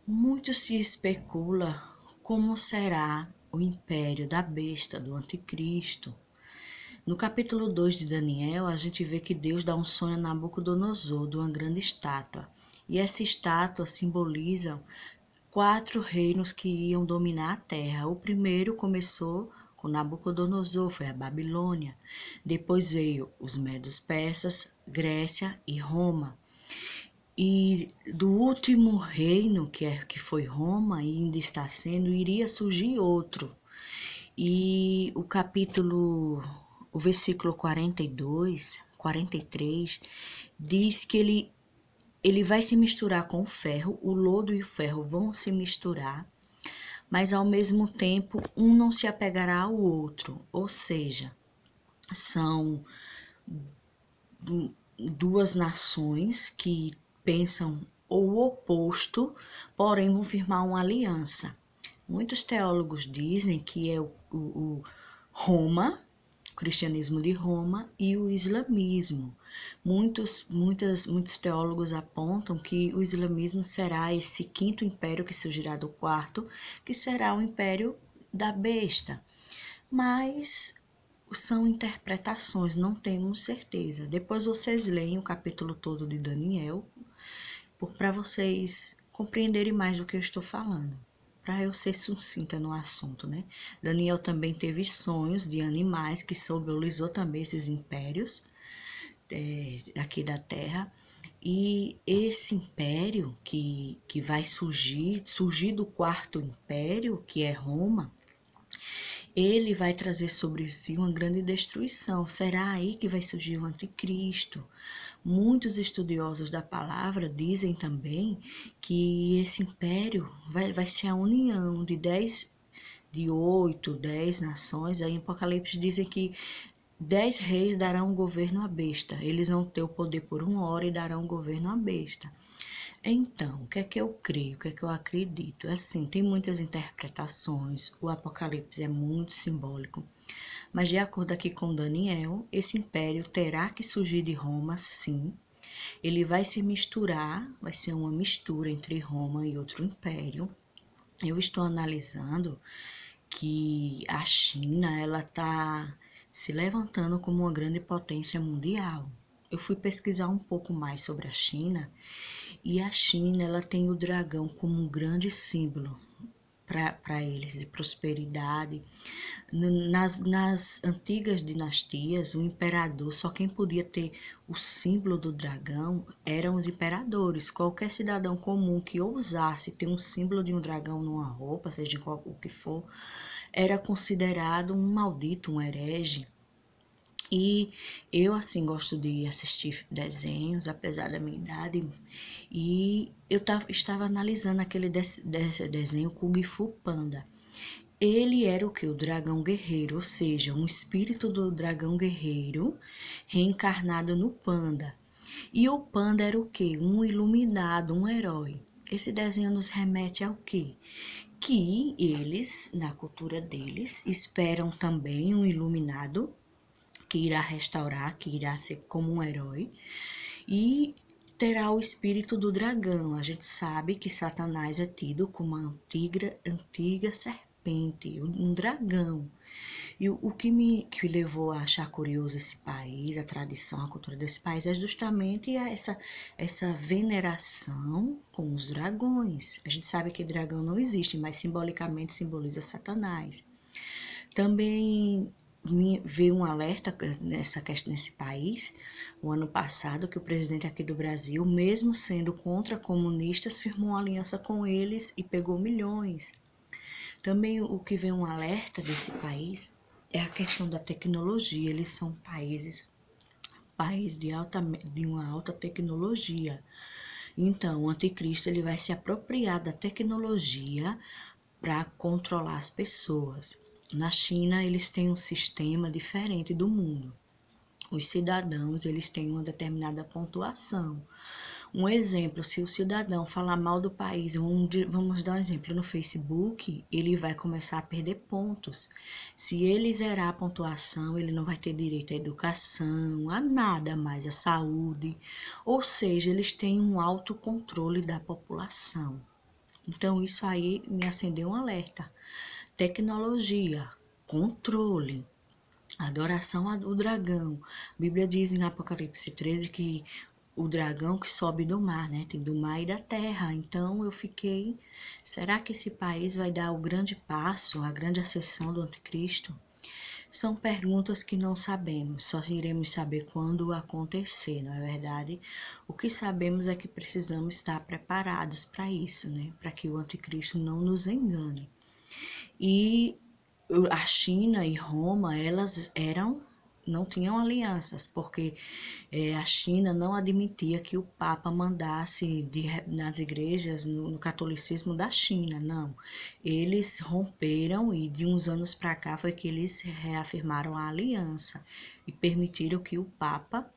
Muito se especula como será o império da besta, do anticristo. No capítulo 2 de Daniel, a gente vê que Deus dá um sonho a Nabucodonosor de uma grande estátua. E essa estátua simboliza 4 reinos que iam dominar a terra. O primeiro começou com Nabucodonosor, foi a Babilônia. Depois veio os Medos Persas, Grécia e Roma. E do último reino, que foi Roma, e ainda está sendo, iria surgir outro. E o versículo 42, 43, diz que ele vai se misturar com o ferro, o lodo e o ferro vão se misturar, mas ao mesmo tempo um não se apegará ao outro, ou seja, são duas nações que pensam o oposto, porém vão firmar uma aliança. Muitos teólogos dizem que é o Roma, o cristianismo de Roma e o islamismo. Muitos teólogos apontam que o islamismo será esse quinto império que surgirá do quarto, que será o império da besta. Mas são interpretações, não temos certeza. Depois vocês leem o capítulo todo de Daniel, para vocês compreenderem mais do que eu estou falando, para eu ser sucinta no assunto, né? Daniel também teve sonhos de animais que simbolizou também esses impérios aqui da terra. E esse império que vai surgir do quarto império, que é Roma, ele vai trazer sobre si uma grande destruição. Será aí que vai surgir o anticristo. Muitos estudiosos da palavra dizem também que esse império vai ser a união de 8, 10 nações. Aí em Apocalipse dizem que 10 reis darão governo à besta. Eles vão ter o poder por 1 hora e darão governo à besta. Então, o que é que eu creio, o que é que eu acredito? Assim, tem muitas interpretações, o Apocalipse é muito simbólico, mas de acordo aqui com Daniel, esse império terá que surgir de Roma, sim. Ele vai se misturar, vai ser uma mistura entre Roma e outro império. Eu estou analisando que a China, ela está se levantando como uma grande potência mundial. Eu fui pesquisar um pouco mais sobre a China, e a China, ela tem o dragão como um grande símbolo para eles, de prosperidade. Nas antigas dinastias, o imperador, só quem podia ter o símbolo do dragão eram os imperadores. Qualquer cidadão comum que ousasse ter um símbolo de um dragão numa roupa, seja o que for, era considerado um maldito, um herege. E eu, assim, gosto de assistir desenhos, apesar da minha idade, e eu estava analisando aquele desenho Kung Fu Panda. Ele era o que? O dragão guerreiro, ou seja, um espírito do dragão guerreiro reencarnado no panda. E o panda era o que? Um iluminado, um herói. Esse desenho nos remete ao quê? Que eles, na cultura deles, esperam também um iluminado que irá restaurar, que irá ser como um herói, e terá o espírito do dragão. A gente sabe que Satanás é tido como uma antiga serpente, um dragão. E o que me levou a achar curioso esse país, a tradição, a cultura desse país, é justamente essa veneração com os dragões. A gente sabe que dragão não existe, mas simbolicamente simboliza Satanás. Também veio um alerta nesse país, o ano passado, que o presidente aqui do Brasil, mesmo sendo contra comunistas, firmou uma aliança com eles e pegou milhões. Também o que vem um alerta desse país é a questão da tecnologia. Eles são país de uma alta tecnologia. Então, o anticristo ele vai se apropriar da tecnologia para controlar as pessoas. Na China, eles têm um sistema diferente do mundo. Os cidadãos, eles têm uma determinada pontuação. Um exemplo, se o cidadão falar mal do país, vamos dar um exemplo, no Facebook, ele vai começar a perder pontos. Se ele zerar a pontuação, ele não vai ter direito à educação, a nada mais, à saúde. Ou seja, eles têm um autocontrole da população. Então, isso aí me acendeu um alerta. Tecnologia, controle, adoração ao dragão. A Bíblia diz em Apocalipse 13 que o dragão que sobe do mar, né? Tem do mar e da terra. Então, eu fiquei, será que esse país vai dar o grande passo, a grande ascensão do anticristo? São perguntas que não sabemos, só iremos saber quando acontecer, não é verdade? O que sabemos é que precisamos estar preparados para isso, né? Para que o anticristo não nos engane. E a China e Roma, elas não tinham alianças, porque a China não admitia que o Papa mandasse nas igrejas, no catolicismo da China, não. Eles romperam e de uns anos para cá foi que eles reafirmaram a aliança e permitiram que o Papa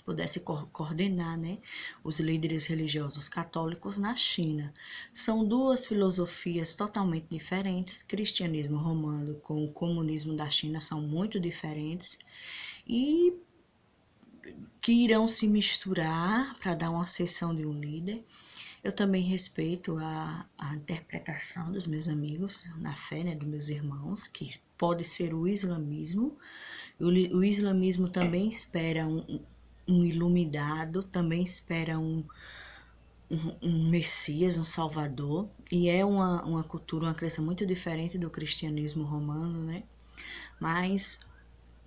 pudesse coordenar, né, os líderes religiosos católicos na China. São duas filosofias totalmente diferentes. Cristianismo romano com o comunismo da China são muito diferentes e que irão se misturar para dar uma sessão de um líder. Eu também respeito a interpretação dos meus amigos na fé, né, dos meus irmãos, que pode ser o islamismo. O islamismo também espera um iluminado, também espera um Messias, um Salvador, e é uma cultura, uma crença muito diferente do cristianismo romano, né? Mas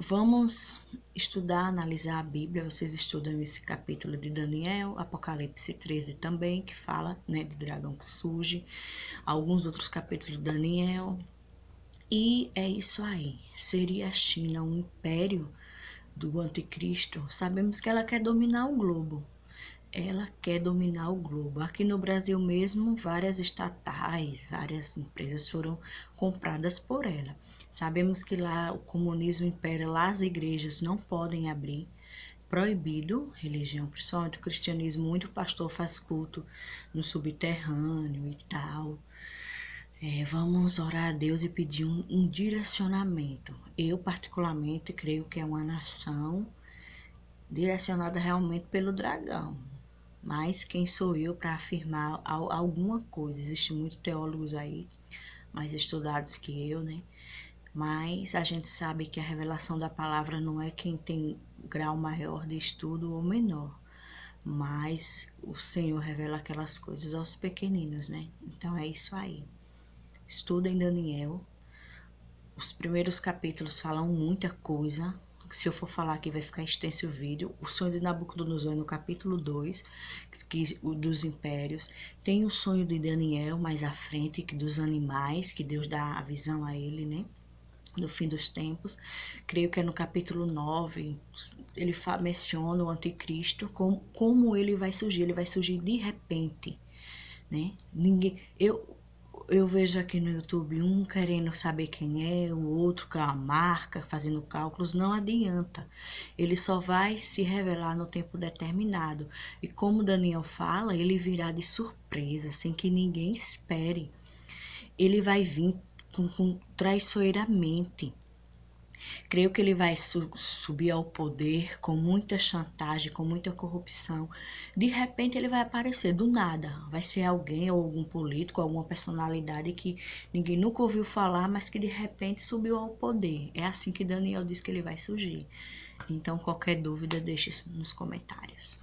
vamos estudar, analisar a Bíblia. Vocês estudam esse capítulo de Daniel, Apocalipse 13 também, que fala, né, do dragão que surge, alguns outros capítulos de Daniel, e é isso aí. Seria a China um império do anticristo? Sabemos que ela quer dominar o globo. Ela quer dominar o globo. Aqui no Brasil mesmo, várias estatais, várias empresas foram compradas por ela. Sabemos que lá o comunismo impera, lá as igrejas não podem abrir, proibido religião, principalmente o cristianismo, muito pastor faz culto no subterrâneo e tal. Vamos orar a Deus e pedir um direcionamento. Eu particularmente creio que é uma nação direcionada realmente pelo dragão. Mas quem sou eu para afirmar alguma coisa? Existem muitos teólogos aí, mais estudados que eu, né? Mas a gente sabe que a revelação da palavra não é quem tem grau maior de estudo ou menor. Mas o Senhor revela aquelas coisas aos pequeninos, né? Então é isso aí. Estudem Daniel. Os primeiros capítulos falam muita coisa. Se eu for falar aqui vai ficar extenso o vídeo. O sonho de Nabucodonosor é no capítulo 2, dos impérios. Tem o sonho de Daniel mais à frente, dos animais, que Deus dá a visão a ele, né? No fim dos tempos. Creio que é no capítulo 9, ele menciona o anticristo, como ele vai surgir. Ele vai surgir de repente, né? Eu vejo aqui no YouTube um querendo saber quem é, o outro com a marca, fazendo cálculos. Não adianta. Ele só vai se revelar no tempo determinado. E como Daniel fala, ele virá de surpresa, sem que ninguém espere. Ele vai vir traiçoeiramente. Creio que ele vai subir ao poder com muita chantagem, com muita corrupção. De repente ele vai aparecer do nada. Vai ser alguém ou algum político, alguma personalidade que ninguém nunca ouviu falar, mas que de repente subiu ao poder. É assim que Daniel diz que ele vai surgir. Então qualquer dúvida deixe nos comentários.